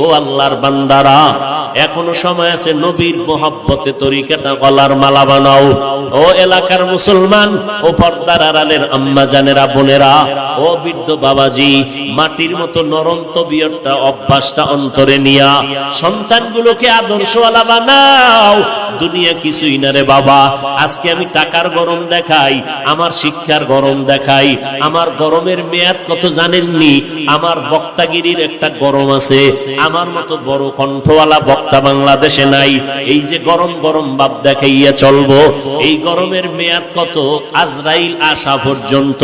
ও আল্লাহর বান্দারা, এখনো সময় আছে, নবীর মোহাব্বতে তরিকাটা গলার মালা বানাও। ও এলাকার মুসলমান, ও পর্দার আড়ালের আম্মা জানেরা, বোনেরা, ও বৃদ্ধ বাবাজি, মাটির মতো নরম তবিয়তটা, অভ্যাসটা অন্তরে নিয়া সন্তানগুলোকে আদর্শওয়ালা বানাও। দুনিয়া কিছুই না রে বাবা। আজকে আমি টাকার গরম দেখাই, আমার শিক্ষার গরম দেখাই, আমার গরমের মেয়াদ কত জানেননি? আমার বক্তাগিরির একটা গরম আছে, আমার মতো বড় কণ্ঠওয়ালা বক্তা বাংলাদেশে নাই। এই যে গরম গরম ভাব দেখাইয়া চলবো, এই গরমের মেয়াদ কত? আজরাইল আসা পর্যন্ত।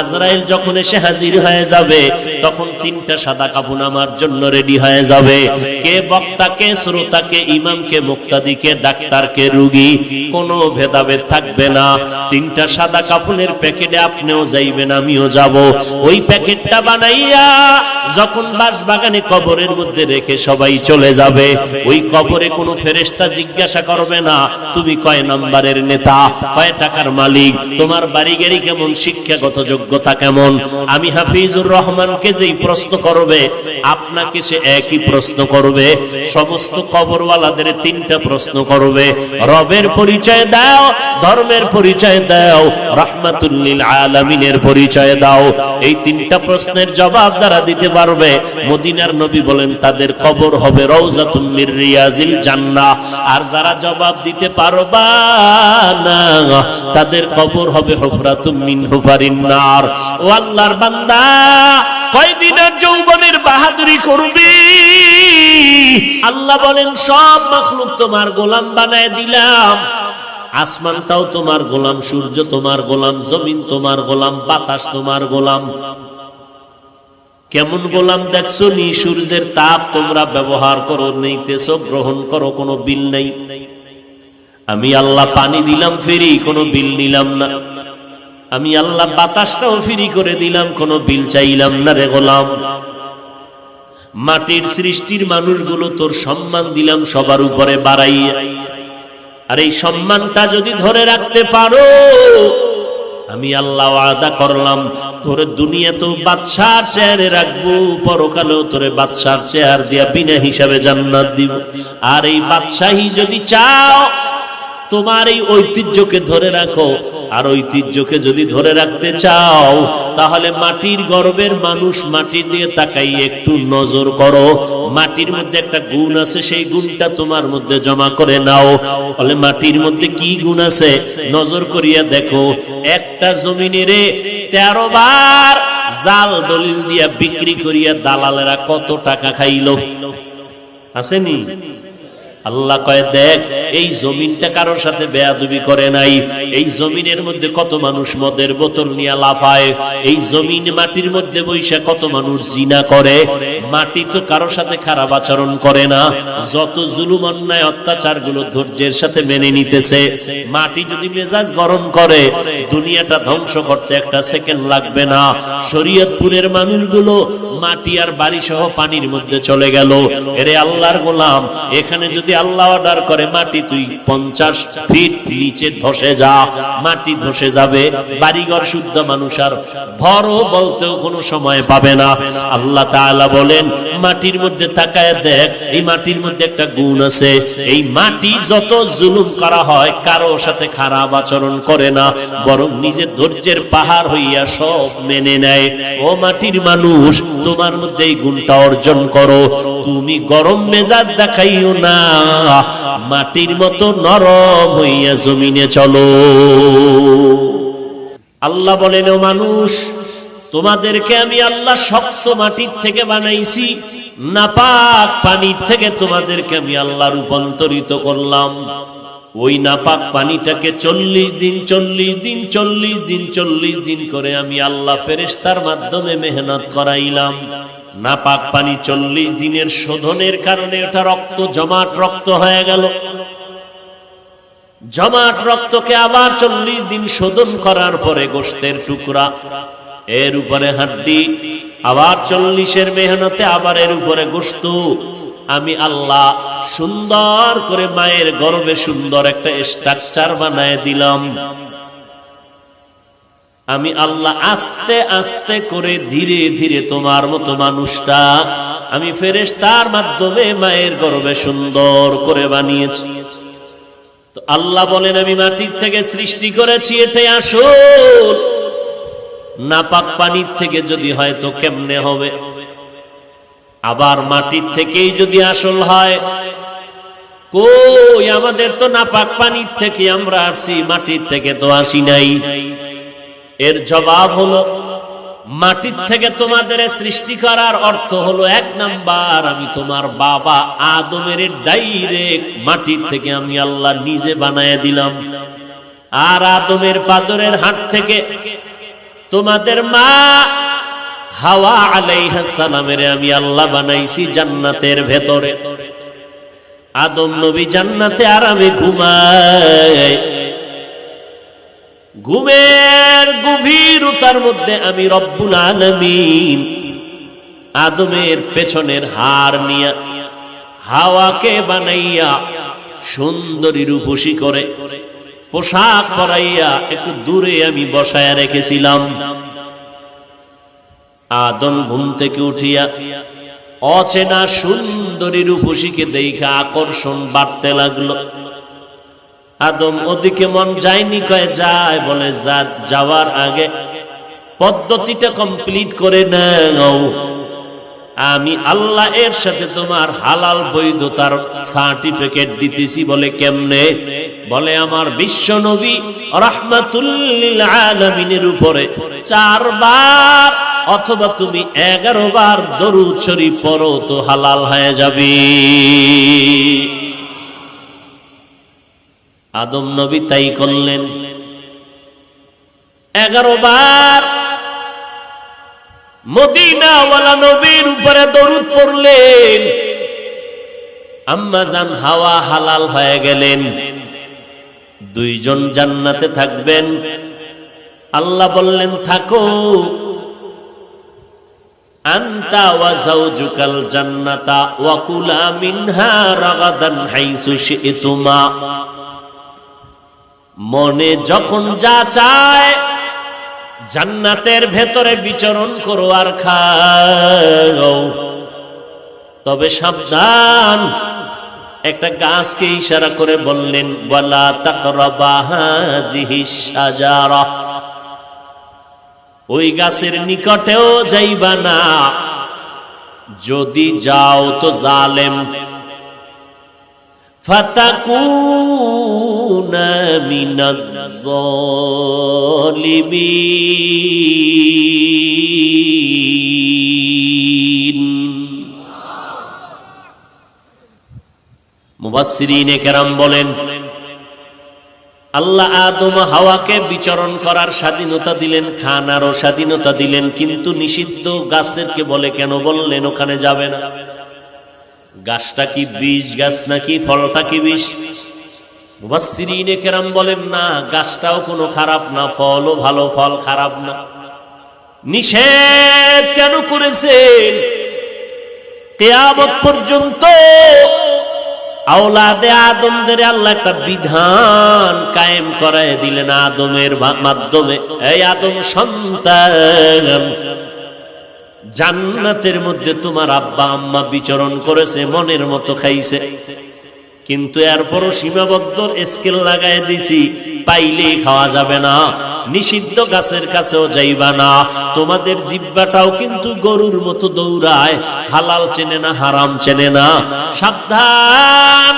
আজরাইল যখন এসে হাজির হয়ে যাবে, তখন 3টা সাদা কাফন আমার জন্য রেডি হয়ে যাবে। কে বক্তা, কে শ্রোতা, কে ইমাম, কে মুক্তাদি, কে ডাক্তার, কে রোগী, কোনো ভেদাভেদ থাকবে না। 3টা সাদা কাফনের প্যাকেটে আপনিও যাইবেন, আমিও যাব। ওই প্যাকেটটা বানাইয়া যখন বাঁশবাগানে কবরের মধ্যে রেখে সবাই চলে যাবে, ওই কবরে কোনো ফেরেশতা জিজ্ঞাসা করবে না তুমি কয় নাম্বারের নেতা, কয় টাকার মালিক, তোমার বাড়ি গাড়ি কেমন, শিক্ষাগত যোগ্যতা কেমন। আমি হাফিজুর রহমানকে যেই প্রশ্ন করবে, আপনাকে সে একই প্রশ্ন করবে। সমস্ত কবরওয়ালাদের 3টা প্রশ্ন করবে। রবের পরিচয় দাও, ধর্মের পরিচয় দাও, রাহমাতুল লিল আলামিনের পরিচয় দাও। এই 3টা প্রশ্নের জবাব যারা দিতে পারবে, মদিনার নবী বলেন তাদের কবর হবে রওজাতুম মির রিয়াজিল জান্নাহ। আর যারা জবাব দিতে পারবা না, তাদের কবর হবে হুফরাতুম মিন হুফারিন নার। ও আল্লাহর বান্দা, কয়দিনের যৌবনের বাহাদুরি করবি? আল্লাহ বলেন সব মাখলুক তোমার গোলাম বানায় দিলাম। আসমানটাও তোমার গোলাম, সূর্য তোমার গোলাম, জমিন তোমার গোলাম, বাতাস তোমার গোলাম। কেমন গোলাম দেখছো নি? সূর্যের তাপ তোমরা ব্যবহার করো, নিতেছো, গ্রহণ করো, কোনো বিল নেই। আমি আল্লাহ পানি দিলাম ফ্রি, কোনো বিল নিলাম না। আমি আল্লাহ বাতাসটাও ফ্রি করে দিলাম, কোনো বিল চাইলাম না রে গোলাম। মাটির সৃষ্টির মানুষগুলো তোর সম্মান দিলাম সবার উপরে বাড়াইয়া। আর এই সম্মানটা যদি ধরে রাখতে পারো, আমি আল্লাহ ওয়াদা করলাম তোরে দুনিয়াতেও বাদশার চেয়ারে রাখবো, পরকালেও তোরে বাদশার চেয়ার দিয়া বিনা হিসাবে জান্নাত দিব। আর এই বাদশাহী যদি চাও, তোমার এই ঐতিহ্যকে ধরে রাখো। আর ঐতিহ্যকে যদি ধরে রাখতে চাও, তাহলে মাটির গর্বের মানুষ, মাটির দিকে তাকাই একটু নজর করো। মাটির মধ্যে একটা গুণ আছে, সেই গুণটা তোমার মধ্যে জমা করে নাও। বলে মাটির মধ্যে কি গুণ আছে? নজর করিয়া দেখো। একটা জমিনেরে 13 বার জাল দলিল দিয়া বিক্রি করিয়া দালালেরা কত টাকা খাইলো? আসেনি? আল্লাহ কয় দেখ, এই জমিনটা কারোর সাথে বেয়াদবি করে নাই। এই জমিনের মধ্যে কত মানুষ মদের বোতল নিয়ে লাফায়। এই জমিন মাটির মধ্যে বৈশা কত মানুষ জিনা করে। মাটি তো কারোর সাথে খারাপ আচরণ করে না। যত জুলুম অন্যায় অত্যাচার গুলো ধৈর্যের সাথে মেনে নিতেছে। মাটি যদি মেজাজ গরম করে, দুনিয়াটা ধ্বংস করতে একটা সেকেন্ড লাগবে না। শরীয়তপুরের মানুষগুলো মাটি আর বাড়ি সহ পানির মধ্যে চলে গেল। এরে আল্লাহর গোলাম, এখানে যদি আল্লাহ অর্ডার করে মাটি তুই 50 ফিট নিচে ধসে যা, মাটি ধসে যাবে। বাড়িঘর শুদ্ধ মানুষ আর ঘরও বলতেও কোনো সময় পাবে না। আল্লাহ তাআলা বলেন মাটির মধ্যে তাকায় দেখ, এই মাটির মধ্যে একটা গুণ আছে। এই মাটি যত জুলুম করা হয়, কারো সাথে খারাপ আচরণ করে না, বরং নিজের ধৈর্যের পাহাড় হইয়া সব মেনে নেয়। ও মাটির মানুষ, তোমার মধ্যে এই গুণটা অর্জন করো। তুমি গরম মেজাজ দেখাইও না, মাটির মতো নরম হইয়া জমিনে চলো। আল্লাহ বলেন ও মানুষ, তোমাদেরকে আমি আল্লাহ শক্ত মাটির থেকে বানাইছি, নাপাক পানির থেকে তোমাদেরকে আমি আল্লাহ রূপান্তরিত করলাম। ওই নাপাক পানিটাকে 40 দিন করে আমি আল্লাহ ফেরেশতার মাধ্যমে মেহনত করাইলাম। নাপাক পানি 40 দিনের শোধনের কারণে ওটা রক্ত, জমাট রক্ত হয়ে গেল। জমাট রক্তকে আবার 40 দিন শোধন করার পরে গোশতের টুকরা, এর উপরে হাড্ডি, আবার 40 মেহনতে আবার এর উপরে গোশত। আমি আল্লাহ সুন্দর করে মায়ের গর্ভে সুন্দর একটা স্ট্রাকচার বানায় দিলাম। আমি আল্লাহ আস্তে আস্তে করে ধীরে ধীরে তোমার মতো মানুষটা আমি ফেরেশতার মাধ্যমে মায়ের গর্ভে সুন্দর করে বানিয়েছি। তো আল্লাহ বলেন আমি মাটির থেকে সৃষ্টি করেছি, এটাই আসল। নাপাক পানির থেকে যদি হয় তো কেমনে হবে? আবার মাটির থেকেই যদি আসল হয়, কই আমাদের তো নাপাক পানির থেকে আমরা আসছি, মাটির থেকে তো আসি নাই। এর জবাব হলো মাটির থেকে তোমাদের সৃষ্টি করার অর্থ হলো, এক নাম্বার আমি তোমার বাবা আদমের ডাইরেক্ট মাটির থেকে আমি আল্লাহ নিজে বানায় দিলাম। আর আদমের পাজরের হাড় থেকে তোমাদের মা হাওয়া আলাইহিস সালামের আমি আল্লাহ বানাইছি জান্নাতের ভেতরে। আদম নবী জান্নাতে আরামে ঘুমায়, ঘুমের গভীরতার মধ্যে আমি রব্বুল আলামিন আদমের পেছনের হাড় নিয়া হাওয়াকে বানাইয়া সুন্দরী রূপসী করে পোশাক পরাইয়া একটু দূরে আমি বসায়া রেখেছিলাম। আদম ঘুম থেকে উঠিয়া অচেনা সুন্দরী রূপসীকে দেখে আকর্ষণ বাড়তে লাগলো। আদম ওদিকে মন যায়নি, কয়ে যায়, বলে যাওয়ার আগে পদ্ধতিটা কমপ্লিট করে নাও। আমি আল্লাহ এর সাথে তোমার হালাল বৈধতার সার্টিফিকেট দিতেছি। বলে কেমনে? বলে আমার বিশ্ব নবী রাহমাতুল লিল আলামিনের উপরে 4 বার অথবা তুমি 11 বার দরুদ শরীফ পড়ো তো হালাল হয়ে যাবে। আদম নবী তাই করলেন, 11 বার মদিনাওয়ালা নবীর উপরে দরুদ পড়লেন। আম্মা জান হাওয়া হালাল হয়ে গেলেন। 2 জন জান্নাতে থাকবেন। আল্লাহ বললেন থাকো, আনতা ওয়া যাওজুকাল জান্নাতা ওয়া কুলা মিনহা রাগাদান হাইসু শি'তুমা। মনে যখন যা চায় জান্নাতের ভেতরে বিচরণ করো আর খাও, তবে সাবধান। একটা গাছকে ইশারা করে বললেন, ওয়ালা তাকরাবা হাযিহিশ শাজারা, ওই গাছের নিকটেও যাইবা না, যদি যাও তো জালেম। ফাতাকুনা মিনাজ যালিমিন। মুফাসসিরিনে কেরাম বলেন, আল্লাহ আদম হাওয়াকে বিচরণ করার স্বাধীনতা দিলেন, খানারও স্বাধীনতা দিলেন, কিন্তু নিষিদ্ধ গাছকে বলে কেন বললেন ওখানে যাবে না? গাছটা কি বিষ গাছ নাকি ফলটা কি বিষ? মুফাসসিরিনে কেরাম বলেন না, গাছটাও কোনো খারাপ না, ফলও ভালো, ফল খারাপ না। নিষেধ কেন করেছেন? কিয়ামত পর্যন্ত আওলাদে আদমদের আল্লাহ একটা বিধান কায়েম করায় দিলেন আদমের মাধ্যমে। এই আদম সন্তান, জান্নাতের মধ্যে তোমার আব্বা আম্মা বিচরণ করেছে, মনের মতো খাইছে, কিন্তু এরপরও সীমাবদ্ধ স্কেল লাগায় দিছি, পাইলেই খাওয়া যাবে না, নিষিদ্ধ গাছের কাছেও যাইবা না। তোমাদের জিহ্বাটাও কিন্তু গরুর মতো দৌড়ায়, হালাল চেনে না, হারাম চেনে না। সাবধান,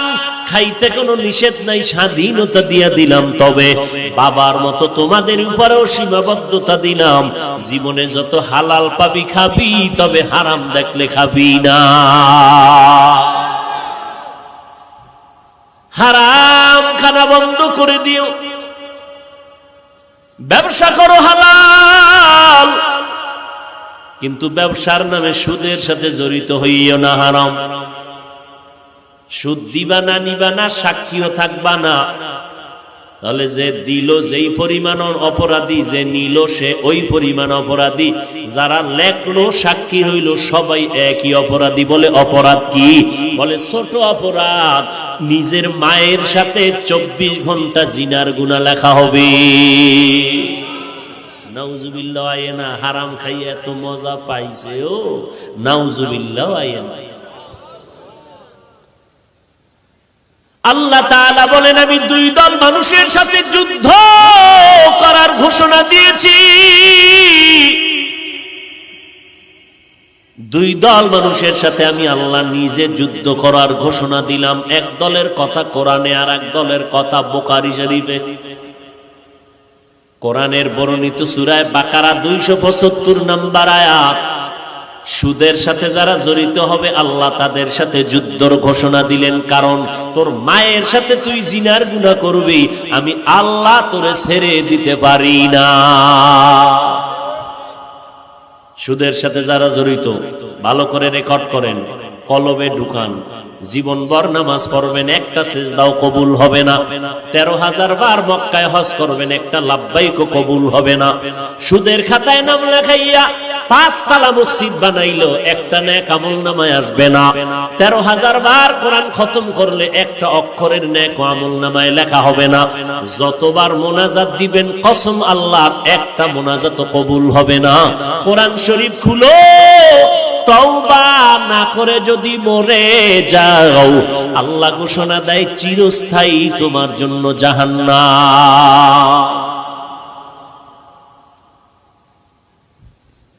খাইতে কোনো নিষেধ নাই, স্বাধীনতা দিয়া দিলাম, তবে বাবার মতো তোমাদের উপরেও সীমাবদ্ধতা দিলাম। জীবনে যত হালাল পাবি খাবি, তবে হারাম দেখলে খাবি না। হারাম খানা বন্ধ করে দিও, ব্যবসা করো হালাল, কিন্তু ব্যবসার নামে সুদের সাথে জড়িত হইও না হারাম। সুদ দিবা না, নিবা না, সাক্ষীও থাকবা না, তাহলে যে দিল যেই পরিমাণ অপরাধী, যে নিল সে ওই পরিমাণ অপরাধী, যারা লেখলো সাক্ষী হইল সবাই একই অপরাধী। বলে অপরাধ কি? বলে ছোট অপরাধ, নিজের মায়ের সাথে 24 ঘন্টা জিনার গুনাহ লেখা হবে। নাউজুবিল্লাহ আয়ে না, হারাম খাইয়া এত মজা পাইছে ও, নাউজুবিল্লাহ আয়ে না। আল্লাহ তাআলা বলেন, আমি দুই দল মানুষের সাথে যুদ্ধ করার ঘোষণা দিয়েছি। দুই দল মানুষের সাথে আমি আল্লাহ নিজে যুদ্ধ করার ঘোষণা দিলাম। এক দলের কথা কোরআনে, আর এক দলের কথা বুখারী শরীফে। কোরআনের বর্ণিত সূরা বাকারা 275 নম্বর আয়াত। সুদের সাথে যারা জড়িত হবে আল্লাহ তাদের সাথে যুদ্ধর ঘোষণা দিলেন। কারণ তোর মায়ের সাথে তুই জিনার গুনাহ করবি, আমি আল্লাহ তোরে ছেড়ে দিতে পারি না। সুদের সাথে যারা জড়িত ভালো করে রেকর্ড করেন, কলবে ঢুকান। জীবনভর নামাজ পড়বেন, একটা সিজদাও কবুল হবে না। 13,000 বার মক্কায় হজ করবেন, একটা লাব্বাইকও কবুল হবে না। সুদের খাতায় নাম লেখাইয়া 5 তালা মসজিদ বানাইলো, একটা নেক আমলনামায় আসবে না। 13,000 বার কোরআন খতম করলে একটা অক্ষরের নেক আমলনামায় লেখা হবে না। যতবার মোনাজাত দিবেন কসম আল্লাহর, একটা মোনাজাতও কবুল হবে না। কোরআন শরীফ খুলো, তওবা না করে যদি মরে যাও আল্লাহ ঘোষণা দেয় চিরস্থায়ী তোমার জন্য জাহান্নাম।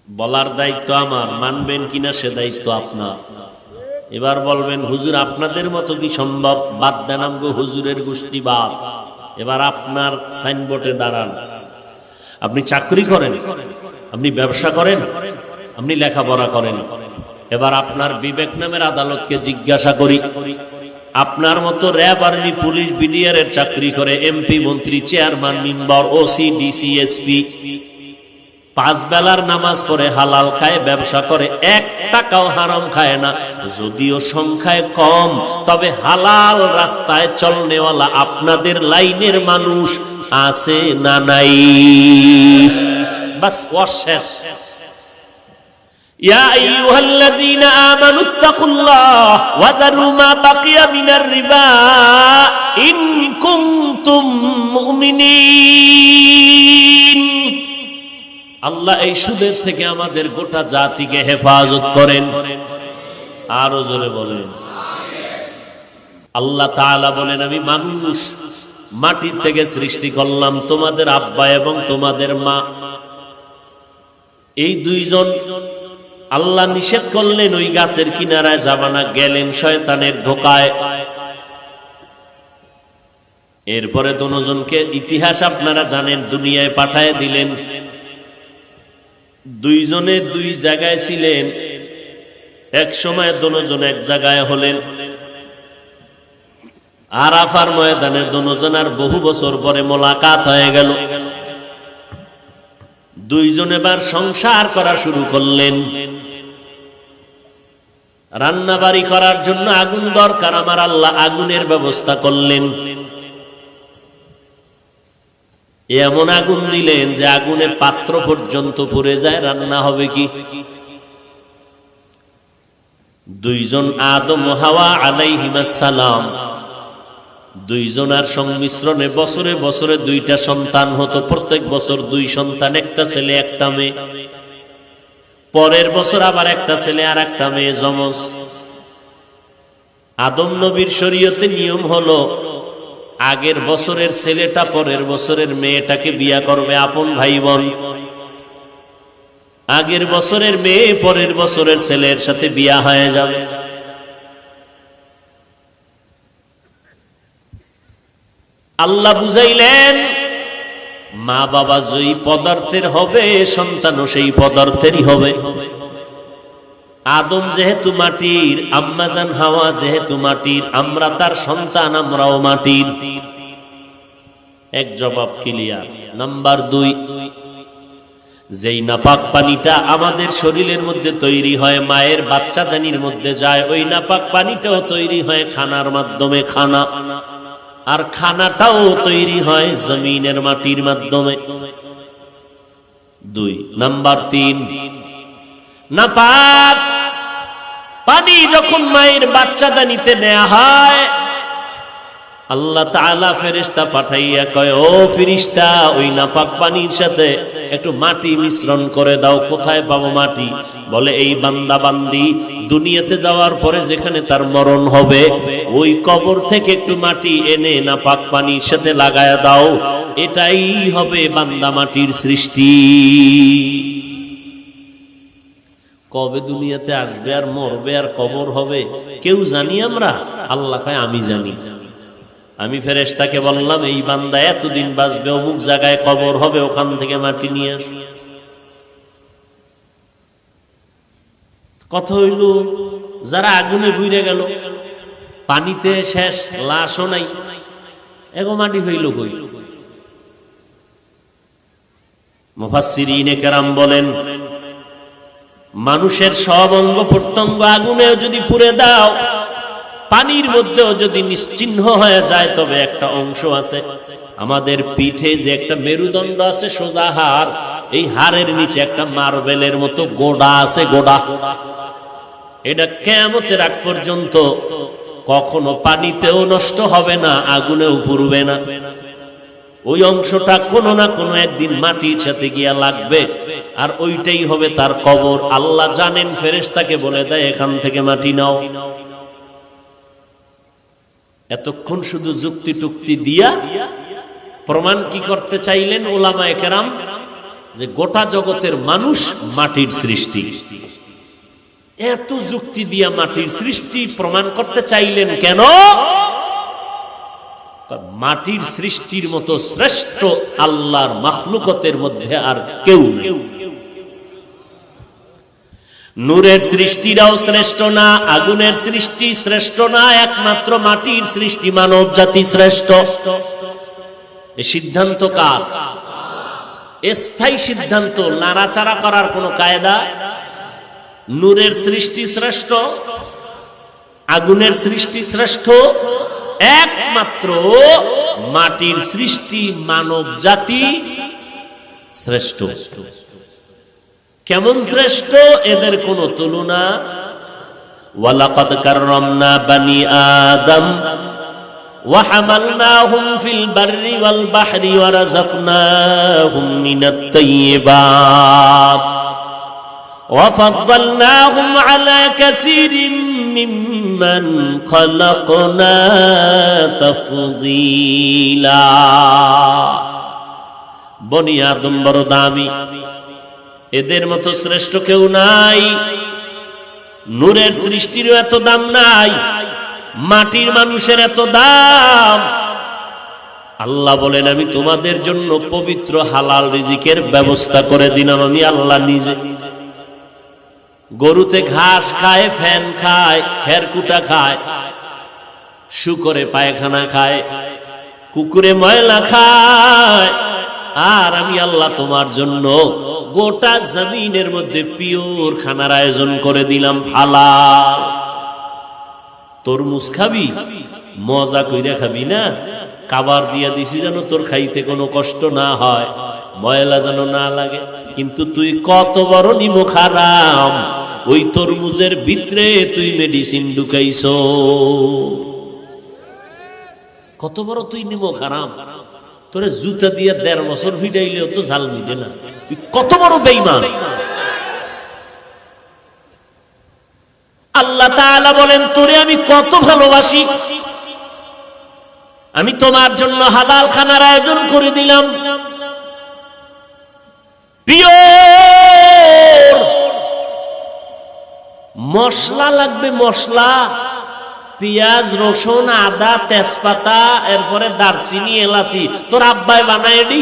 বলার দায়িত্ব আমার, মানবেন কিনা সে দায়িত্ব আপনার। এবার বলবেন হুজুর আপনাদের মতো কি সম্ভব? বাদ দেন আমগো হুজুরের গোষ্ঠী বাদ। এবার আপনার সাইনবোর্ডে দাঁড়ান। আপনি চাকরি করেন, আপনি ব্যবসা করেন, আপনি লেখাপড়া করেন। এবার আপনার বিবেক নামের আদালতকে জিজ্ঞাসা করি, আপনার মতো র্যাব, আর্মি, পুলিশ, বিডিআর এর চাকরি করে, এমপি, মন্ত্রী, chairman, member, OC, DC, SP, 5 বেলার নামাজ পড়ে, হালাল খায়, ব্যবসা করে, 1 টাকাও হারাম খায় না। যদিও সংখ্যায় কম, তবে হালাল রাস্তায় চলনেওয়ালা আপনাদের লাইনের মানুষ আছে না নাই? বাস শেষ। ইয়া আইয়ুহাল্লাযীনা আমানুত্তাকুল্লাহ ওয়া যারু মা বাকিয়া মিনার রিবা ইন কুনতুম মুমিনিন। আল্লাহ এই সুদের থেকে আমাদের গোটা জাতিকে হেফাজত করেন। আরো জোরে বলেন আল্লাহ তাআলা বলেন, আমি মানুষ মাটির থেকে সৃষ্টি করলাম, তোমাদের আব্বা এবং তোমাদের মা, এই দুইজন আল্লাহ নিষেধ করলেন ওই গাছের কিনারায় যাবা না, গেলেন শয়তানের ধোকায়। এরপরে দুজনকে ইতিহাস আপনারা জানেন, দুনিয়ায় পাঠায় দিলেন। দুইজনে দুই জায়গায় ছিলেন, এক সময় দুজন এক জায়গায় হলেন। আরাফার ময়দানে দুজনের বহু বছর পরে মোলাকাত হয়ে গেল। দুইজন এবার সংসার করা শুরু করলেন। রান্না বাড়ি করার জন্য আগুন দরকার, আমার আল্লাহ আগুনের ব্যবস্থা করলেন। এমন আগুন দিলেন যে আগুনের পাত্র পর্যন্ত পুড়ে যায়, রান্না হবে কি? দুইজন আদম ও হাওয়া আলাইহিমাস সালাম, দুইজনের সংমিশ্রণে বছরে বছরে 2টা সন্তান হতো। প্রত্যেক বছর 2 সন্তান, একটা ছেলে একটা মেয়ে। পরের বছর আবার একটা ছেলে আর একটা মেয়ে, যমজ। আদম নবীর শরীয়তে নিয়ম হলো আগের বছরের ছেলেটা পরের বছরের মেয়েটাকে বিয়া করবে, আপন ভাই বোন। আগের বছরের মেয়ে পরের বছরের ছেলের সাথে বিয়া হয়ে যাবে। আল্লাহ বুঝাইলেন, মা বাবা যেই পদার্থের হবে সন্তানও সেই পদার্থেরই হবে। আদম যেহেতু মাটির, আম্মাজান হাওয়া যেহেতু মাটির, আমরা তার সন্তান, আমরাও মাটির। এক জবাব ক্লিয়ার। নাম্বার 2, যেই নাপাক পানিটা আমাদের শরীরের মধ্যে তৈরি হয়, মায়ের বাচ্চাদানির মধ্যে যায়, ওই নাপাক পানিটাও তৈরি হয় খানার মাধ্যমে, খানা। আর খানাটাও তৈরি হয় জমিনের মাটির মাধ্যমে। 2 নাম্বার 3, নাপাক পানি যখন মায়ের বাচ্চাদানিতে নেওয়া হয়, আল্লাহ তাআলা ফেরেশতা পাঠাইয়া কয়, ও ফেরেশতা, ওই নাপাক পানির সাথে একটু মাটি মিশ্রণ করে দাও। কোথায় পাবো মাটি? বলে এই বান্দা বান্দি দুনিয়াতে যাওয়ার পরে যেখানে তার মরণ হবে ওই কবর থেকে একটু মাটি এনে নাপাক পানির সাথে লাগায়া দাও। এটাই হবে বান্দা মাটির সৃষ্টি। কবে দুনিয়াতে আসবে আর মরবে আর কবর হবে কেউ জানি আমরা? আল্লাহ কয় আমি জানি। আমি ফেরেশতাকে বললাম, এই বান্দা এতদিন বাঁচবে, অমুক জায়গায় কবর হবে, ওখান থেকে মাটি নিয়ে আস। কথা হইল, যারা আগুনে পুড়ে গেল, পানিতে শেষ, লাশও নাই, এগো মাটি হইল কই? মুফাসসিরিনে কেরাম বলেন, মানুষের সব অঙ্গ প্রত্যঙ্গ আগুনে যদি পুড়ে দাও, পানির মধ্যেও যদি নিশ্চিহ্ন হয়ে যায়, তবে একটা অংশ আছে আমাদের পিঠে যে একটা মেরুদণ্ড আছে, সোজা হাড়, এই হাড়ের নিচে একটা মার্বেলের মতো গোড়া আছে, গোড়া। এটা কিয়ামতের আগ পর্যন্ত কখনো পানিতেও নষ্ট হবে না, আগুনেও পুড়বে না। ওই অংশটা কোনো না কোনো একদিন মাটির সাথে গিয়া লাগবে, আর ওইটাই হবে তার কবর। আল্লাহ জানেন, ফেরেশতাকে বলে দেয় এখান থেকে মাটি নাও। এতক্ষণ শুধু যুক্তি টুক্তি দিয়া প্রমাণ কি করতে চাইলেন উলামায়ে কেরাম? যে গোটা জগতের মানুষ মাটির সৃষ্টি। এত যুক্তি দিয়া মাটির সৃষ্টি প্রমাণ করতে চাইলেন কেন? মাটির সৃষ্টির মতো শ্রেষ্ঠ আল্লাহর মাখলুকতের মধ্যে আর কেউ নেই। নূরের সৃষ্টিরাও শ্রেষ্ঠ না, আগুনের সৃষ্টি শ্রেষ্ঠ না, একমাত্র মাটির সৃষ্টি মানব জাতি শ্রেষ্ঠ। এই সিদ্ধান্ত কার? স্থায়ী সিদ্ধান্ত, নাড়াচাড়া করার কোনো কায়দা। নূরের সৃষ্টি শ্রেষ্ঠ, আগুনের সৃষ্টি শ্রেষ্ঠ, একমাত্র মাটির সৃষ্টি মানব জাতি শ্রেষ্ঠ। কেমন শ্রেষ্ঠ? এদের কোনো তুলনা। ওয়ালাকাদ কাররামনা বানি আদম ওয়া হামালনাহুম ফিল বাররি ওয়াল বাহরি ওয়া রাযাকনাহুম মিনাত তাইয়্যিবাত ওয়া ফাদ্দালনাহুম আলা কাসীরিন মিম্মান খালাকনা তাফদীলা। বনি আদম বড় দামি, এদের মতো শ্রেষ্ঠ কেউ নাই। নূরের সৃষ্টিরও এত দাম নাই, মাটির মানুষের এত দাম। আল্লাহ বলেন, আমি তোমাদের জন্য পবিত্র হালাল রিজিকের ব্যবস্থা করে দিলাম আমি আল্লাহ নিজে। গরুতে ঘাস খায়, ফ্যান খায়, খেরকুটা খায়, শুকরে পায়খানা খায়, কুকুরে ময়লা খায়, আর আমি আল্লাহ তোমার জন্য গোটা জমিনের মধ্যে পিওর খানার আয়োজন করে দিলাম হালাল। তরমুজ খাবি, মজা কইরা খাবি না, খাবার দিয়া দিছি যেন তোর খাইতে কোনো কষ্ট না হয়, ময়লা যেন না লাগে। কিন্তু তুই কত বড় নিমক হারাম, ওই তরমুজের ভিতরে তুই মেডিসিন ঢুকাইছো। কত বড় তুই নিমক হারাম! তোরে জুতা দিয়ে ১.৫ বছর ফিটাইলেও তো ঝাল মিটে না। তুই কত বড় বেঈমান! আল্লাহ তাআলা বলেন, তোরে আমি কত ভালোবাসি, আমি তোমার জন্য হালাল খানার আয়োজন করে দিলাম। পিওর মশলা লাগবে, মশলা, পেঁয়াজ, রসুন, আদা, তেজপাতা, এরপরে দারচিনি, এলাচি, তোর আব্বাই বানায় দি।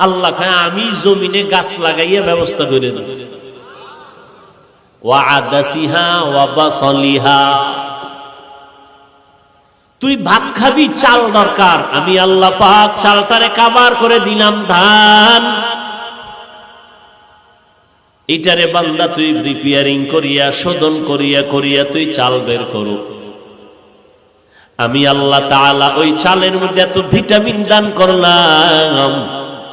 আল্লাহ কয়, আমি জমিনে গাছ লাগাইয়া ব্যবস্থা করে দিচ্ছি। ওয়া আদাসিহা ওয়া বাসলিহা। তুই ভাত খাবি, চাল দরকার, আমি আল্লাহ পাক চালটারে কাবার করে দিলাম ধান। এটারে বান্দা তুই প্রিপেয়ারিং করিয়া, শোধন করিয়া করিয়া তুই চাল বের করো। আমি আল্লাহ তাআলা ওই চালের মধ্যে এত ভিটামিন দান করলাম,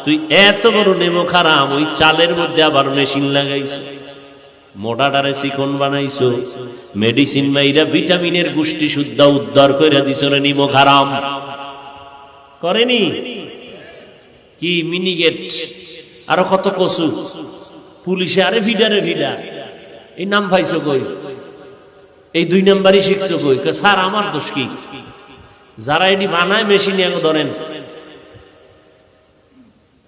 তুই এত বড় নেমো খারাম, ওই চালের মধ্যে আবার মেশিন লাগাইছ। মোটাটারে চিকন বানাইছো, মেডিসিন মাইরা ভিটামিনের গোষ্ঠী শুদ্ধ উদ্ধার কইরা দিছো রে নিমক হারাম করেনি কি মিনিগেট আরো কত কসু পুলিশে আরে ভিডারে ভিডা এই নাম পাইছো কই, এই 2 নাম্বারই শিখছো কই? স্যার আমার দোষ কি? যারা এটি বানায় মেশিনে ধরেন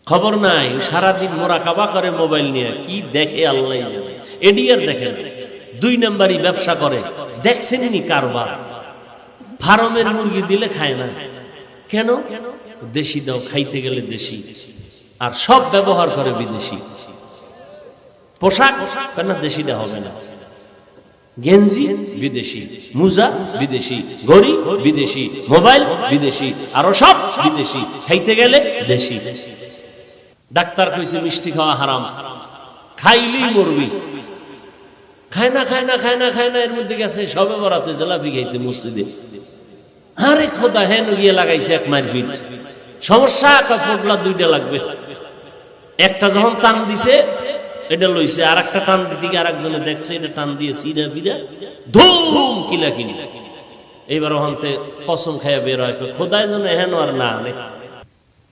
খবর নাই, সারাদিন মোরাকাবা করে মোবাইল নিয়ে, কি দেখে আল্লাহ জানে। এডি আর দেখেন 2 নাম্বারই ব্যবসা করে, দেখছেন নি কারবার? ফার্মের মুরগি দিলে খায় না কেন? দেশি দাও, খাইতে গেলে দেশি, আর সব ব্যবহার করে বিদেশি। পোশাক কেন দেশিটা হবে না? গেঞ্জি বিদেশি, মুজা বিদেশি, ঘড়ি বিদেশি, মোবাইল বিদেশি, আরো সব বিদেশি, খাইতে গেলে দেশি। ডাক্তার কইছে মিষ্টি খাওয়া হারাম, খাইলেই মরবি। খায় না খায় না খায় না খায় না, এর মধ্যে গেছে সবে বরাতে জেলাপি খাইতে মসজিদে। আরে খোদা হেন গিয়ে লাগাইছে 1 মাইল ফিট, সমস্যা পোটলা 2টা লাগবে। একটা যখন টান দিছে এটা লইছে, আর একটা টান দিকে আরেকজনে দেখছে, এটা টান দিয়ে সিরা বিরা ধুম কিলা কিনি। এইবার ওখানতে কসম খাইয়া বের হয়, খোদায় যেন হেন আর না আনে।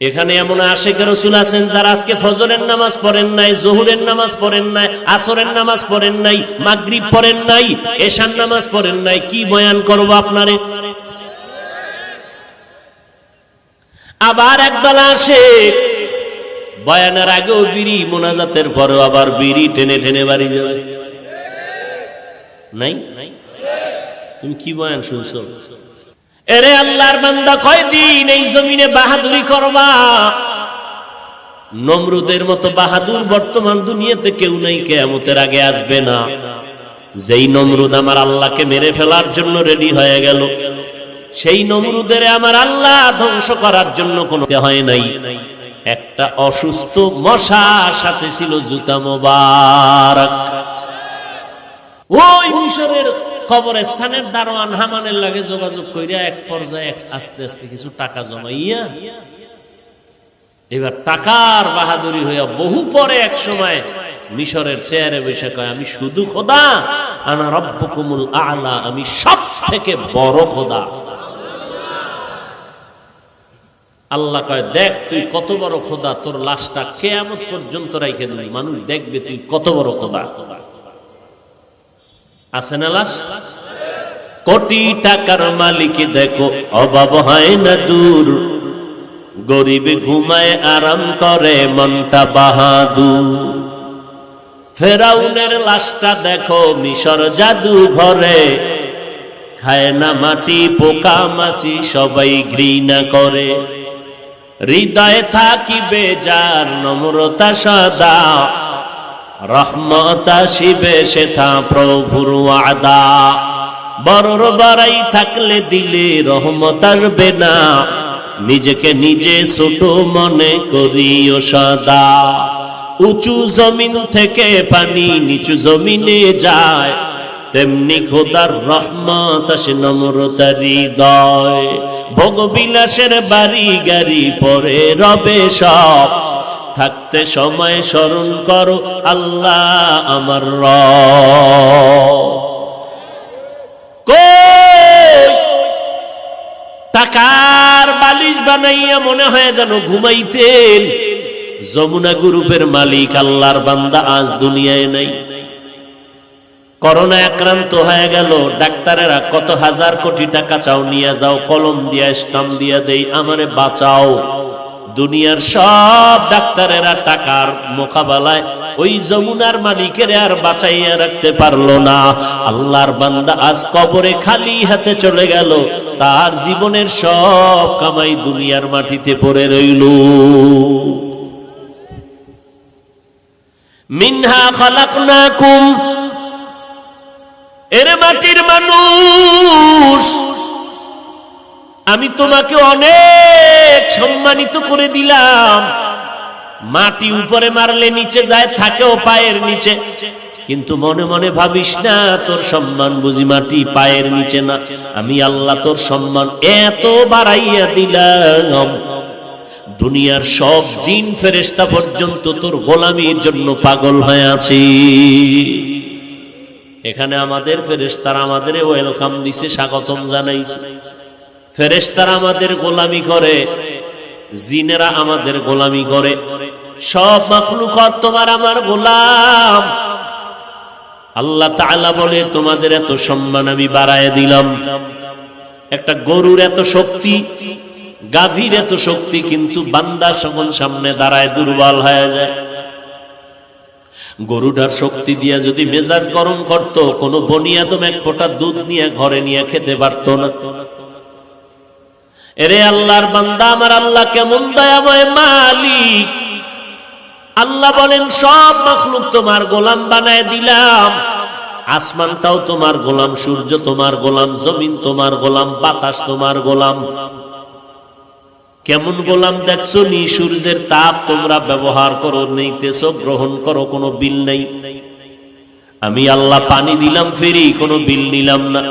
এখানে এমন আশিক রাসূল আছেন যারা আজকে ফজরের নামাজ পড়েন নাই, জোহরের নামাজ পড়েন নাই, আসরের নামাজ পড়েন নাই, মাগরিব পড়েন নাই, এশার নামাজ পড়েন নাই। কি বয়ান করব আপনারে? আবার একদল আসে বয়ানের আগেও বিড়ি, মোনাজাতের পরেও আবার বিড়ি টেনে টেনে বাড়ি যাবে। নাই তুমি কি বয়ান শুনছো? এরে আল্লাহর বান্দা, কয়দিন এই জমিনে বাহাদুরি করবা? নমরুদের মতো বাহাদুর বর্তমান দুনিয়াতে কেউ নাই, কিয়ামতের আগে আসবে না। যেই নমরুদ আমার আল্লাহকে মেরে ফেলার জন্য রেডি হয়ে গেল, সেই নমরুদের আমার আল্লাহ ধ্বংস করার জন্য কোনো হয় নাই। একটা অসুস্থ মশার সাথে ছিল জুতা মোবারক। ওই মিশরের কবরস্থানের দারোয়ান হামানের লাগে যোগাযোগ কইরা এক পর্যায়ে আস্তে আস্তে কিছু টাকা জমাইয়া, এবার টাকার বাহাদুরি হইয়া বহু পরে এক সময় মিশরের চেয়ারে বসে কয়, আমি শুধু খোদা, আনা রব্বুকুমুল আ'লা, আমি সব থেকে বড় খোদা। আল্লাহ কয়, দেখ তুই কত বড় খোদা, তোর লাশটা কিয়ামত পর্যন্ত রাইখে দিবি, মানুষ দেখবে তুই কত বড় খোদা। আছে না লাশ? কোটি টাকার মালিক দেখো অভাব হয় না দূর, গরিব ঘুমায় আরাম করে মনটা বাহাদুর। ফেরাউনের লাশটা দেখো মিশর জাদু ঘরে, খায় না মাটি পোকা মাছি সবাই ঘৃণা করে। হৃদয়ে থাকিবে যার নম্রতা সদা, রহমত আসিবে সেথা প্রভুর ওয়াদা। বড়র বাড়াই থাকলে দিলে রহমত আসবে না, নিজেকে নিজে ছোট মনে করিও সদা। উঁচু জমিন থেকে পানি নিচু জমিনে যায়, তেমনি খোদার রহমত আসে নম্রতার হৃদয়। ভোগ বিলাসের বাড়ি গাড়ি পরে রবে সব, থাকতে সময় স্মরণ করো আল্লাহ আমার রব। কই টাকার বালিশ বানাইয়া মনে হয় যেন ঘুমাইতেন। যমুনা গ্রুপের মালিক আল্লাহর বান্দা আজ দুনিয়ায় নাই। করোনা আক্রান্ত হয়ে গেল, ডাক্তারেরা কত হাজার কোটি টাকা চাও, নিয়ে যাও, কলম দিয়া স্টাম্প দিয়া দেই, আমারে বাঁচাও। দুনিয়ার সব ডাক্তারেরা টাকার মোকাবেলায় ওই যমুনার মালিকের আর বাঁচাইয়া রাখতে পারলো না। আল্লাহর বান্দা আজ কবরে খালি হাতে চলে গেল, তার জীবনের সব কামাই দুনিয়ার মাটিতে পড়ে রইল। মিনহা খালাকনাকুম, এরে মাটির মানুষ, আমি তোমাকে অনেক সম্মানিত করে দিলাম। মাটি উপরে মারলে নিচে যায়, থাকেও পায়ের নিচে, কিন্তু মনে মনে ভাবিস না তোর সম্মান বুঝি মাটি পায়ের নিচে না। আমি আল্লাহ তোর সম্মান এত বাড়াইয়া দিলাম, দুনিয়ার সব জিন ফেরেশতা পর্যন্ত তোর গোলামির জন্য পাগল হয়ে আছে। এখানে আমাদের ফেরেশতারা আমাদের ওয়েলকাম দিছে, স্বাগতম জানাইছে। ফেরেশতারা আমাদের গোলামি করে, জিনেরা আমাদের গোলামি করে, সব মাখলুকাত তোমার আমার গোলাম। আল্লাহ তাআলা বলে তোমাদের এত সম্মান আমি বাড়ায় দিলাম। একটা গরুর এত শক্তি, গাভীর এত শক্তি, কিন্তু বান্দা যখন সামনে দাঁড়ায় দুর্বল হয়ে যায়। গরুটার শক্তি দিয়া যদি মেজাজ গরম করত, কোন বনিয়াদম এক ফোঁটা দুধ নিয়ে ঘরে নিয়ে খেতে পারত না। এরে আল্লাহর বান্দা, আমার আল্লাহ কেমন দয়াময় মালিক। আল্লাহ বলেন সব মাখলুক তোমার গোলাম বানায় দিলাম। আসমানটাও তোমার গোলাম, সূর্য তোমার গোলাম, জমিন তোমার গোলাম, বাতাস তোমার গোলাম। কেমন গোলাম দেখছো নি? সূর্যের তাপ তোমরা ব্যবহার করো, নিতেছো, গ্রহণ করো, কোনো বিল নেই। আমি আল্লাহ পানি দিলাম ফ্রি, কোনো বিল নিলাম না।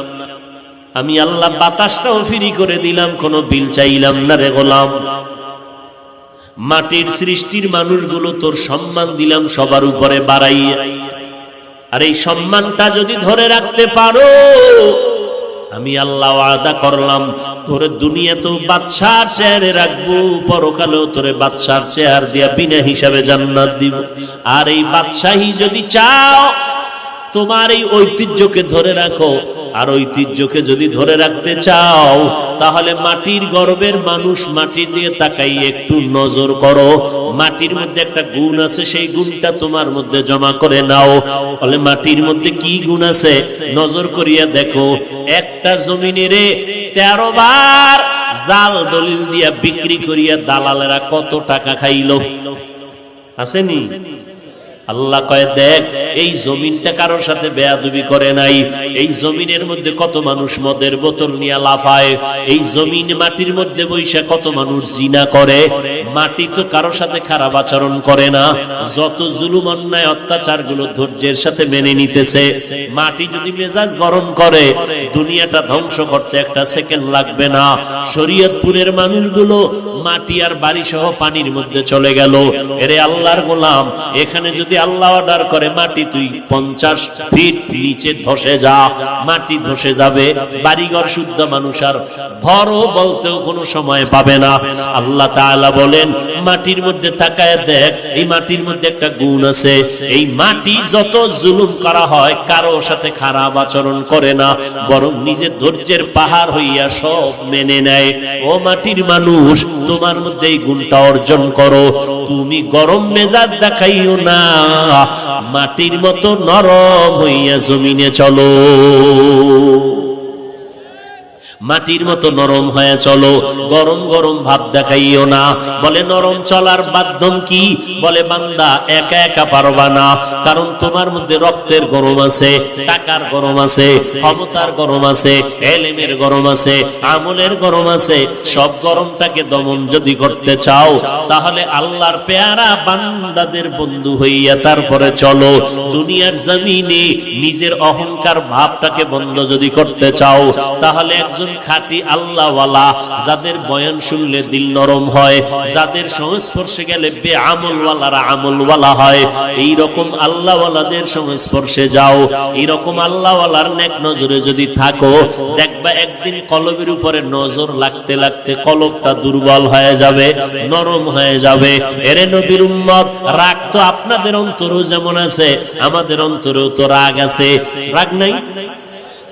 আমি আল্লাহ বাতাসটাও ফ্রি করে দিলাম, কোনো বিল চাইলাম না রে গোলাম। মাটির সৃষ্টির মানুষগুলো তোর সম্মান দিলাম সবার উপরে বাড়াইয়া। আর এই সম্মানটা যদি ধরে রাখতে পারো, আমি আল্লাহ ওয়াদা করলাম তোরে দুনিয়াতেও বাদশার চেয়ারে রাখবো, পরকালেও তোরে বাদশার চেয়ার দিয়া বিনা হিসাবে জান্নাত দিব। আর এই বাদশাহী যদি চাও, তোমার এই ঐতিহ্যকে ধরে রাখো। আর ঐতিহ্যকে যদি ধরে রাখতে চাও, তাহলে মাটির গর্বের মানুষ, মাটির দিয়ে তাকাই একটু নজর করো। মাটির মধ্যে একটা গুণ আছে, সেই গুণটা তোমার মধ্যে জমা করে নাও। বলে মাটির মধ্যে কি গুণ আছে? নজর করিয়া দেখো। একটা জমিনেরে 13 বার জাল দলিল দিয়া বিক্রি করিয়া দালালেরা কত টাকা খাইল, আসেনি? আল্লাহ কয় দেখ, এই জমিনটা কারোর সাথে বেয়াদবি করে নাই। এই জমিনের মধ্যে কত মানুষ মদের বোতল নিয়ে লাফায়। এই জমিন মাটির মধ্যে বৈশা কত মানুষ জিনা করে। মাটি তো কারোর সাথে খারাপ আচরণ করে না। যত জুলুম অন্যায় অত্যাচার গুলো ধৈর্যের সাথে মেনে নিতেছে। মাটি যদি মেজাজ গরম করে, দুনিয়াটা ধ্বংস করতে একটা সেকেন্ড লাগবে না। শরীয়তপুরের মানুষগুলো মাটি আর বাড়ি সহ পানির মধ্যে চলে গেল। এরে আল্লাহর গোলাম, এখানে যদি আল্লাহ অর্ডার করে মাটি তুই 50 ফিট নিচে ধসে যা, মাটি ধসে যাবে। বাড়িঘর শুদ্ধ মানুষ আর ঘরও বলতেও কোনো সময় পাবে না। আল্লাহ তাআলা বলেন মাটির মধ্যে তাকায় দেখ, এই মাটির মধ্যে একটা গুণ আছে। এই মাটি যত জুলুম করা হয়, কারো সাথে খারাপ আচরণ করে না, বরং নিজের ধৈর্যের পাহাড় হইয়া সব মেনে নেয়। ও মাটির মানুষ, তোমার মধ্যে এই গুণটা অর্জন করো। তুমি গরম মেজাজ দেখাইও না, মাটির মতো নরম হইয়া জমিনে চলো। মাটির মতো নরম হয়ে চলো, গরম গরম ভাব দেখাইও না। বলে নরম চলার মাধ্যম কি? বলে বান্দা একা একা পারবা না, কারণ তোমার মধ্যে রক্তের গরম আছে, টাকার গরম আছে, ক্ষমতার গরম আছে, এলেমের গরম আছে, আমলের গরম আছে। সব গরমটাকে দমন যদি করতে চাও, তাহলে আল্লাহর পেয়ারা বান্দাদের বন্ধু হইয়া তারপরে চলো। দুনিয়ার জমিনে নিজের অহংকার ভাবটাকে বন্ধ যদি করতে চাও, তাহলে একজন খাঁটি আল্লাহওয়ালা, যাদের বয়ান শুনলে দিল নরম হয়, যাদের সংস্পর্শে গেলে বেআমলওয়ালারা আমলওয়ালা হয়, এইরকম আল্লাহওয়ালাদের সংস্পর্শে যাও। এইরকম আল্লাহওয়ালার নেক নজরে যদি থাকো, দেখবা একদিন কলবের উপরে নজর লাগতে লাগতে কলবটা দুর্বল হয়ে যাবে, নরম হয়ে যাবে। এরে নবীর উম্মত, রাগ তো আপনাদের অন্তরেও যেমন আছে, আমাদের অন্তরেও তো রাগ আছে। রাগ নাই?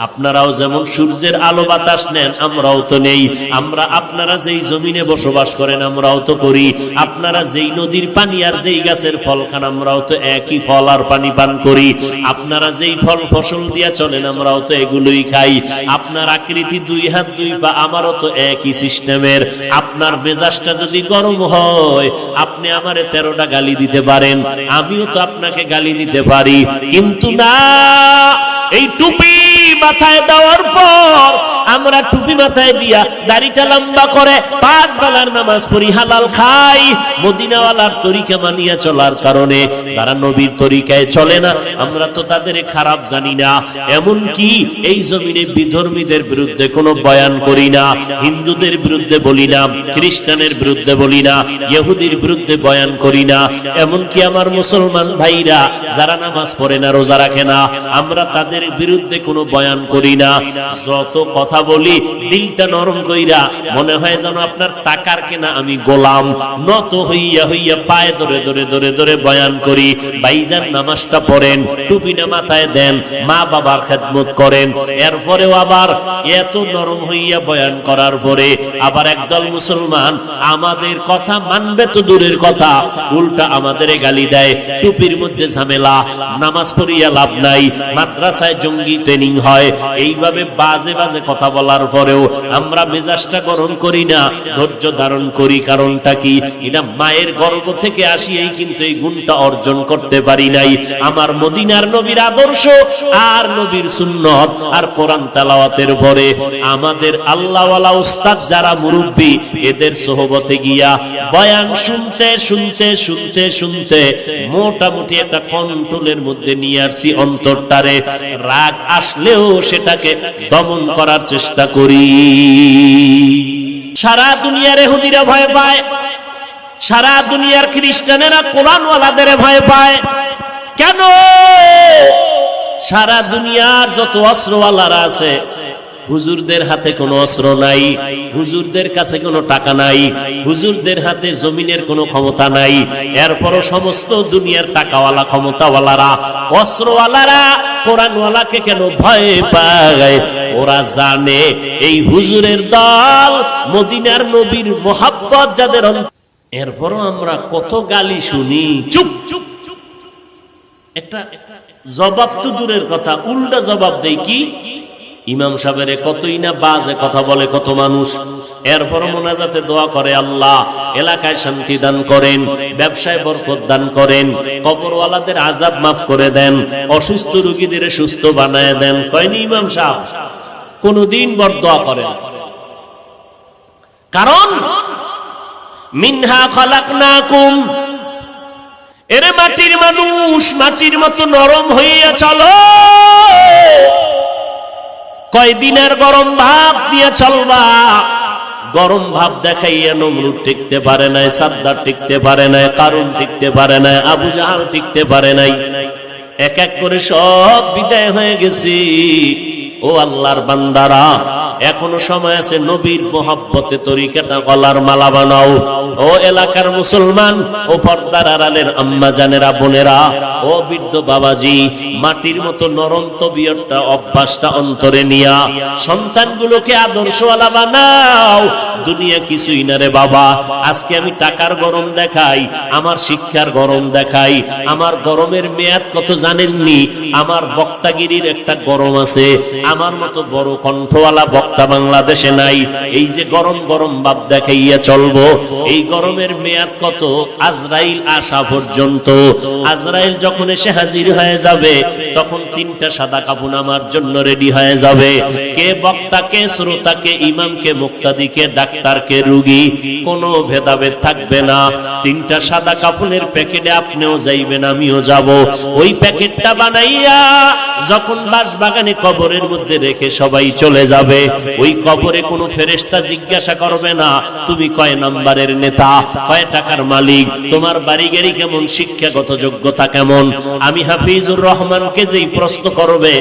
আপনারাও যেমন সূর্যের আলো বাতাস নেন, আমরাও তো নেই। আমরা আপনারা যেই জমিনে বসবাস করেন, আমরাও তো করি। আপনারা যেই নদীর পানি আর যেই গাছের ফল খান, আমরাও তো একই ফল আর পানি পান করি। আপনারা যেই ফল ফসল দিয়া চলেন, আমরাও তো এগুলোই খাই। আপনার আকৃতি 2 হাত 2 পা, আমারও তো একই সিস্টেমের। আপনার মেজাজটা যদি গরম হয়, আপনি আমারে 13টা গালি দিতে পারেন, আমিও তো আপনাকে গালি দিতে পারি। কিন্তু না, এই টুপি মাথায় দেওয়ার পর আমরা আমরা টুপি মাথায় দিয়া দাড়িটা লম্বা করে 5 বেলার নামাজ পড়ি, হালাল খাই, মদিনাওয়ালার তরিকা মানিয়া চলার কারণে যারা নবীর তরিকায় চলে না আমরা তো তাদের খারাপ জানি না। এমন কি এই জমিনে বিধর্মীদের বিরুদ্ধে কোনো বয়ান করি না, হিন্দুদের বিরুদ্ধে বলি না, খ্রিস্টানের বিরুদ্ধে বলি না, ইহুদির বিরুদ্ধে বয়ান করি না। এমন কি আমার মুসলমান ভাইরা যারা নামাজ পড়ে না, রোজা রাখে না, আমরা তাদের বিরুদ্ধে কোনো বয়ান করি না। যত কথা বলি দিলটা নরম কইরা, মনে হয় যেন আপনার টাকার কেনা আমি গোলাম, নত হইয়া হইয়া পায়ে ধরে ধরে ধরে ধরে বয়ান করি। ভাইজান নামাজটা পড়েন, টুপিটা মাথায় দেন, মা বাবার খেদমত করেন, এরপরেও আবার এত নরম হইয়া বয়ান করার পরে আবার একদল মুসলমান আমাদের কথা মানবে তো দূরের কথা, উল্টা আমাদের গালি দেয়। টুপির মধ্যে ঝামেলা, নামাজ পড়িয়া লাভ নাই, মাদ্রাসায় জঙ্গি ট্রেনিং হয়, এইভাবে বাজে বাজে কথা বলার পরেও আমরা মেজাজটা গরম করি না, ধৈর্য ধারণ করি। কারণটা কি? এটা মায়ের গর্ভ থেকে আসিয়াই কিন্তু এই গুণটা অর্জন করতে পারি নাই। আমার মদিনার নবীর আদর্শ আর নবীর সুন্নত আর কোরআন তেলাওয়াতের পরে আমাদের আল্লাহওয়ালা উস্তাদ যারা মুরব্বী, এদের সোহবতে গিয়া বয়ান শুনতে শুনতে শুনতে শুনতে মোটামুটি একটা কন্ট্রোলের মধ্যে নিয়ে আসি অন্তরটারে। রাগ আসলেও সেটাকে দমন করার চেষ্টা করি। সারা দুনিয়ার ইহুদিরা ভয় পায়, সারা দুনিয়ার খ্রিস্টানেরা কোরআনওয়ালাদের ভয় পায়। কেন? সারা দুনিয়ার যত অস্ত্রওয়ালারা আছে, হুজুরদের হাতে কোনো অস্ত্র নাই, হুজুরদের কাছে কোনো টাকা নাই, হুজুরদের হাতে জমিনের কোনো ক্ষমতা নাই। এরপরও সমস্ত দুনিয়ার টাকাওয়ালা ক্ষমতাওয়ালারা, অস্ত্রওয়ালারা কোরআনওয়ালাকে কেন ভয় পায়? ওরা জানে এই হুজুরের দল, মদিনার নবীর মোহাব্বত যাদের। এরপরও আমরা কত গালি শুনি, চুপ চুপ চুপ। একটা জবাব তো দূরের কথা, উল্টা জবাব দেই। কি? ইমাম সাহেবের কতই না বাজে কথা বলে কত মানুষ, এরপর মোনাজাতে দোয়া করে আল্লাহ এলাকায় শান্তি দান করেন, ব্যবসায় বরকত দান করেন, কবরওয়ালাদের আযাব মাফ করে দেন, অসুস্থ রোগীদের সুস্থ বানায় দেন। কয়নি ইমাম সাহেব? কোনদিন বরদোয়া করেন। কারণ মিনহা খালাকনাকুম, এরে মাটির মানুষ, মাটির মতো নরম হইয়া চলো। কয়দিনের গরম ভাব দিয়ে চলবা? গরম ভাব দেখাইয়া নমরুদ টিকতে পারে নাই, সাদ্দার টিকতে পারে নাই, কারুন টিকতে পারে নাই, আবু জাহাল টিকতে পারে নাই। এক এক করে সব বিদায় হয়ে গেছি। ও আল্লাহর বান্দারা, এখনো সময় আছে, নবীর মোহাব্বতে তরিকাটা গলার মালা বানাও। ও এলাকার মুসলমান, ও পর্দার আড়ালের আম্মা জানেরা, বোনেরা, ও বৃদ্ধ বাবাজি, মাটির মতো নরম তবিয়তটা, অভ্যাসটা অন্তরে নিয়া সন্তানগুলোকে আদর্শওয়ালা বানাও। দুনিয়া কিছুই না রে বাবা। আজকে আমি টাকার গরম দেখাই, আমার শিক্ষার গরম দেখাই, আমার গরমের মেয়াদ কত জানেননি? আমার বক্তাগিরির একটা গরম আছে, আমার মতো বড় কণ্ঠওয়ালা বক্তা বাংলাদেশে নাই। এই যে গরম গরম ভাব দেখাইয়া চলবো, এই গরমের মেয়াদ কত? আজরাইল আসা পর্যন্ত। আজরাইল যখন এসে হাজির হয়ে যাবে, তখন 3টা সাদা কাফন আমার জন্য রেডি হয়ে যাবে। কে বক্তা, কে শ্রোতা, কে ইমাম, কে মুক্তাদি, কে ডাক্তার, কে রোগী, কোনো ভেদাভেদ থাকবে না। 3টা সাদা কাফনের প্যাকেটে আপনিও যাইবেন, আমিও যাব। ওই প্যাকেটটা বানাইয়া যখন বাঁশবাগানে কবরের মধ্যে রেখে সবাই চলে যাবে, ওই কবরে কোনো ফেরেশতা জিজ্ঞাসা করবে না তুমি কয় নাম্বারের নেতা, কয় টাকার মালিক, তোমার বাড়ি গাড়ি কেমন, শিক্ষাগত যোগ্যতা কেমন। আমি হাফিজুর রহমানকে যেই প্রশ্ন করবে,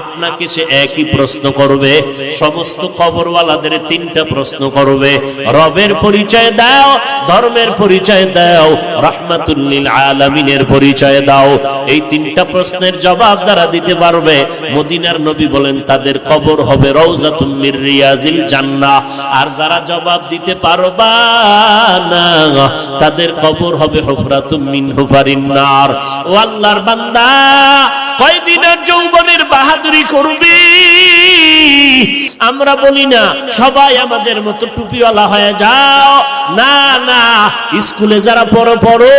আপনাকে সে একই প্রশ্ন করবে। সমস্ত কবরওয়ালাদের 3টা প্রশ্ন করবে। রবের পরিচয় দাও, ধর্মের পরিচয় দাও, রাহমাতুল লিল আলামিনের পরিচয় দাও। এই 3টা প্রশ্নের জবাব যারা দিতে পারবে, মদিনার নবী বলেন তাদের কবর হবে রওজাতুম মির রিয়াজিল জান্নাহ। আর যারা জবাব দিতে পারবা না, তাদের কবর হবে হুফরাতুম মিন হুফারিন নার। ও আল্লাহর বান্দা, কয়দিন আর যৌবনের বাহাদুরি করবি? আমরা বলি না সবাই আমাদের মতো টুপিওয়ালা হয়ে যাও, না না, স্কুলে যারা পড়ো পড়ো,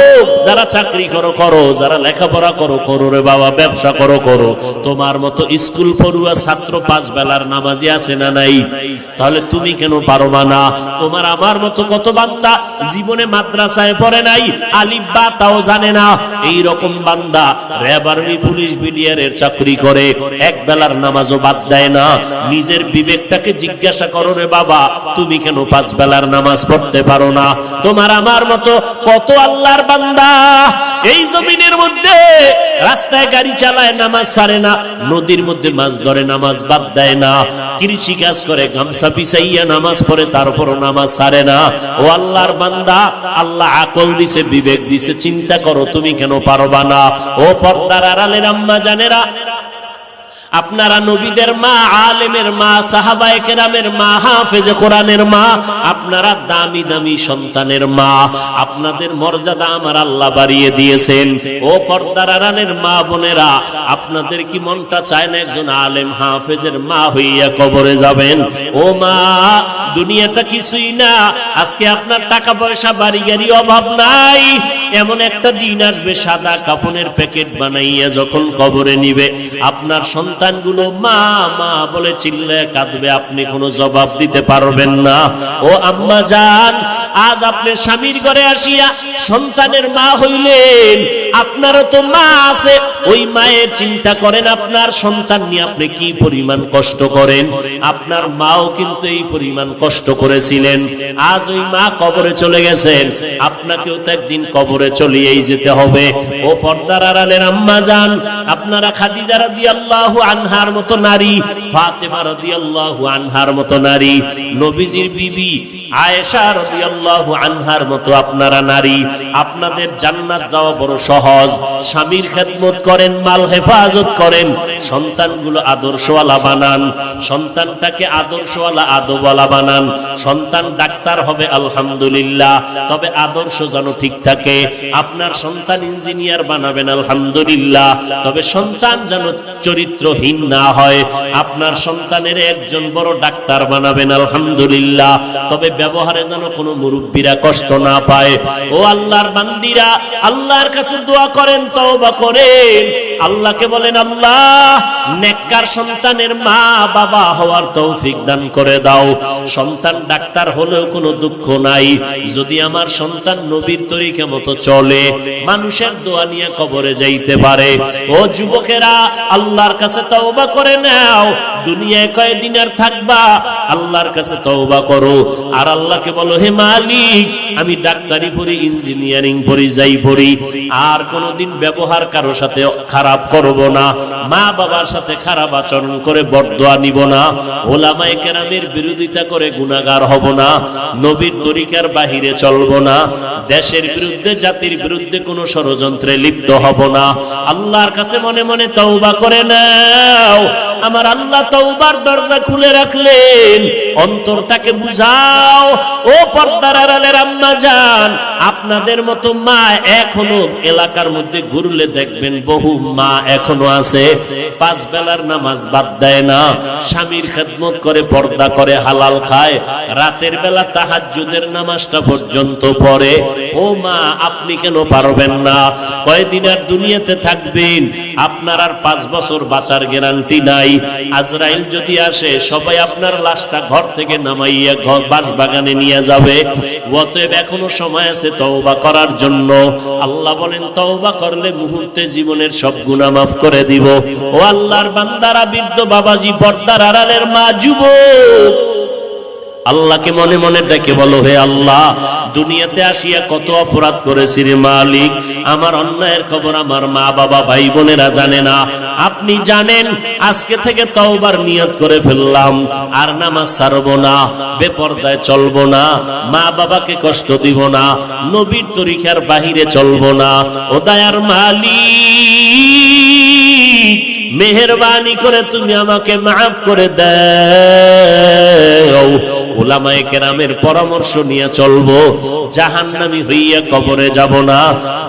যারা চাকরি করো করো, যারা লেখাপড়া করো করো রে বাবা, ব্যবসা করো করো। তোমার মতো স্কুল পড়ুয়া ছাত্র 5 বেলার নামাজি আছে না নাই? তাহলে তুমি কেন পারবা না? তোমার আমার মতো কত বান্দা জীবনে মাদ্রাসায় পড়ে নাই, আলিফ বা তাও জানে না, এই রকম বান্দা র্যাব আর্মি পুলিশ বিডিআরের চাকরি করে, এক বেলার নামাজও বাদ দেয় না। নিজের বিবেকটাকে জিজ্ঞাসা করো রে বাবা, তুমি কেন 5 বেলার নামাজ পড়তে পারো না? তোমার আমার মতো কত আল্লাহর বান্দা এই জমিনের মধ্যে রাস্তায় গাড়ি চালায়, নামাজ ছাড়ে না, নদীর মধ্যে মাছ ধরে, নামাজ বাদ দেয় না, কৃষি কাজ করে, গামছা বিছাইয়া নামাজ পড়ে, তারপরও নামাজ ছাড়ে না। ও আল্লাহর বান্দা, আল্লাহ আকল দিছে, বিবেক দিছে, চিন্তা করো তুমি কেন পারবা না? ও পর্দার আড়ালের আম্মা জানেরা, আপনারা নবীদের মা, আলেমের মা, সাহাবায়ে কেরামের মা, হাফেজে কোরআনের মা, আপনারা দামি দামি সন্তানের মা, আপনাদের মর্যাদা আমার আল্লাহ বাড়িয়ে দিয়েছেন। ও পর্দার আড়ালের মা বোনেরা, আপনাদের কি মনটা চায় না একজন আলেম হাফেজের মা হইয়া কবরে যাবেন? ও মা, দুনিয়াটা কিছুই না, আজকে আপনার টাকা পয়সা বাড়ি গাড়ি অভাব নাই, এমন একটা দিন আসবে সাদা কাপনের প্যাকেট বানাইয়া যখন কবরে নিবে, আপনার সন্তানগুলো মা মা বলে চিল্লায় কাঁদবে, আপনি কোনো জবাব দিতে পারবেন না। ও আম্মা জান, আজ আপনি স্বামীর ঘরে আসিয়া সন্তানের মা হইলেন, আপনারও তো মা আছে, ওই মায়ের চিন্তা করেন আপনার সন্তান নিয়ে আপনি কি পরিমাণ কষ্ট করেন। আপনার মাও কিন্তু এই পরিমাণ কষ্ট করেছিলেন, আজ ওই মা কবরে চলে গেছেন, আপনাকেও তো একদিন কবরে চলিয়েই যেতে হবে। ও পর্দার আড়ালের আম্মা জান, আপনারা খাদিজা রাদিয়াল্লাহু আনহার মতো নারী, ফাতেমা রাদিয়াল্লাহু আনহার মতো নারী, নবীজির বিবি আয়েশা রাদিয়াল্লাহু আনহার মতো আপনারা নারী, আপনাদের জান্নাত যাওয়া বড় সহজ। স্বামীর খেদমত করেন, মাল হেফাজত করেন, সন্তানগুলো আদর্শওয়ালা বানান, সন্তানটাকে আদর্শওয়ালা আদবওয়ালা বানান। সন্তান ডাক্তার হবে আলহামদুলিল্লাহ, তবে আদর্শ যেন ঠিক থাকে। আপনার সন্তান ইঞ্জিনিয়ার বানাবেন আলহামদুলিল্লাহ, তবে সন্তান যেন চরিত্রহীন না হয়। আপনার সন্তানের একজন বড় ডাক্তার বানাবেন আলহামদুলিল্লাহ, তবে ব্যবহারে যেন কোনো মুরব্বীরা কষ্ট না পায়। ও আল্লাহর বান্দিরা, আল্লাহর কাছে দোয়া করেন, তওবা করেন, আল্লাহকে বলেন, আল্লাহ নেককার সন্তানের মা বাবা হওয়ার তৌফিক দান করে দাও। সন্তান ডাক্তার হলেও কোনো দুঃখ নাই, যদি আমার সন্তান নবীর তরিকা মতো চলে, মানুষের দোয়া নিয়ে কবরে যাইতে পারে। ও যুবকেরা, আল্লাহর কাছে তওবা করে নাও, দুনিয়ায় কয়দিন আর থাকবা, আল্লাহর কাছে তওবা করো, আর আল্লাহকে বলো, হে মালিক, আমি ডাক্তারি পড়ি, ইঞ্জিনিয়ারিং পড়ি, যাই পড়ি, আর কোনোদিন ব্যবহার কারোর সাথে খারাপ করব না, মা বাবার সাথে খারাপ আচরণ করে বরদোয়া নিব না, ওলামায়ে কেরামের বিরোধিতা করে গুনাহগার হব না, নবীর তরিকার বাহিরে চলব না, দেশের বিরুদ্ধে জাতির বিরুদ্ধে কোনো ষড়যন্ত্রে লিপ্ত হব না। আল্লাহর কাছে মনে মনে তওবা করে নাও। আমার আল্লাহ তওবার দরজা খুলে রাখলেন, অন্তরটাকে বুঝাও। ও পর্দার আড়ালের আম্মা জান, আপনাদের মতো মা এখনো এলাকার মধ্যে ঘুরলে দেখবেন বহু মা এখনো আছে, 5 বেলার নামাজ বাদ দেয় না, স্বামীর খেদমত করে, পর্দা করে, হালাল খায়, রাতের বেলা তাহাজ্জুদের নামাজটা পর্যন্ত পড়ে। ও মা, আপনি কেন পারবেন না? কয়দিন আর দুনিয়াতে থাকবেন? আপনার আর 5 বছর বাঁচার গ্যারান্টি নাই। আজরাইল যদি আসে, সবাই আপনার লাশটা ঘর থেকে নামাইয়া বাসবাগানে নিয়ে যাবে। অতএব এখনো সময় আছে তওবা করার জন্য। আল্লাহ বলেন, তওবা করলে মুহূর্তে জীবনের সব গুনাহ মাফ করে দিব। ও আল্লাহর বান্দারা, বৃদ্ধ বাবাজি, পর্দার আড়ালের মা, যুবক, আল্লাহকে মনে মনে ডেকে বলো, হে আল্লাহ, দুনিয়াতে আসিয়া কত অপরাধ করেছি রে মালিক, আমার অন্যায়ের খবর আমার মা বাবা ভাই বোনেরা জানে না, আপনি জানেন। আজকে থেকে তওবার নিয়ত করে ফেললাম, আর নামাজ ছাড়বো না, বেপরদায় চলবো না, মা বাবাকে কষ্ট দিব না, নবীর তরিকার বাহিরে চলবো না। ও দয়ার মালিক, মেহেরবানি করে তুমি আমাকে মাফ করে দাও। উলামায়ে কেরামের পরামর্শ নিয়ে চলবো, জাহান্নামী হইয়া কবরে যাব না।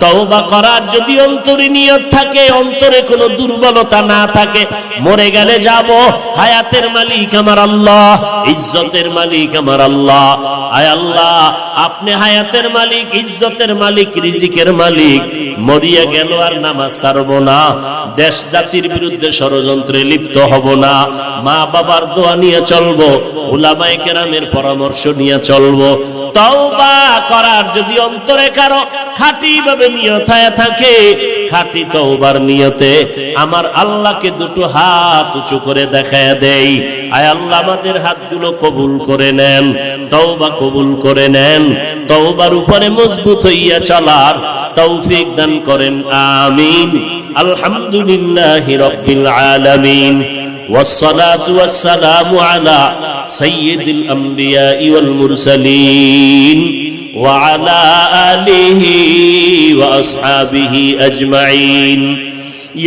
তওবা করার যদি অন্তরে নিয়ত থাকে, অন্তরে কোনো দুর্বলতা না থাকে, মরে গেলে যাব, হায়াতের মালিক আমার আল্লাহ, ইজ্জতের মালিক আমার আল্লাহ। আয় আল্লাহ, আপনি হায়াতের মালিক, ইজ্জতের মালিক, রিজিকের মালিক। মরিয়া গেল আর নামাজ ছাড়ব না, দেশ জাতির বিরুদ্ধে ষড়যন্ত্রে লিপ্ত হব না, মা বাবার দোয়া নিয়ে চলবো, উলামায়ে কেরামের পরামর্শ নিয়ে চলবো। তওবা করার যদি অন্তরে কারো খাঁটি ভাবে নিয়ত হয়ে থাকে, খাঁটি তওবার নিয়তে আমার আল্লাহকে দুটো হাত উঁচু করে দেখায় দেই। আয় আল্লাহ, আমাদের হাতগুলো কবুল করে নেন, তওবা কবুল করে নেন, তওবার উপরে মজবুত হইয়া চলার তৌফিক দান করেন, আমিন। আলহামদুলিল্লাহি রাব্বিল আলামিন, والصلاة والسلام على سيد الأنبياء والمرسلين وعلى آله وأصحابه أجمعين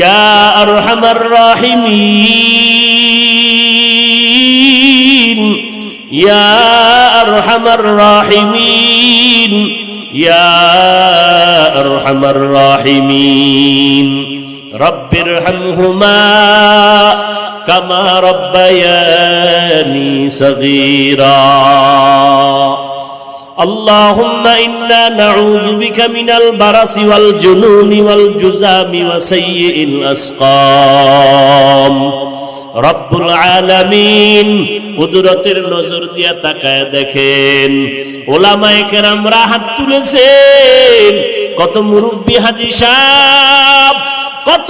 يا أرحم الراحمين يا أرحم الراحمين يا أرحم الراحمين رب ارحمهما كما ربياني صغيرا اللهم إنا نعوذ بك من البرص والجنون والجذام وسيء الأسقام রব্বুল আলামিন কুদরতের নজর দিয়া তাকায় দেখেন, ওলামায়ে কেরামরা হাত তুলেছেন, কত মুরব্বি হাজী সাহেব, কত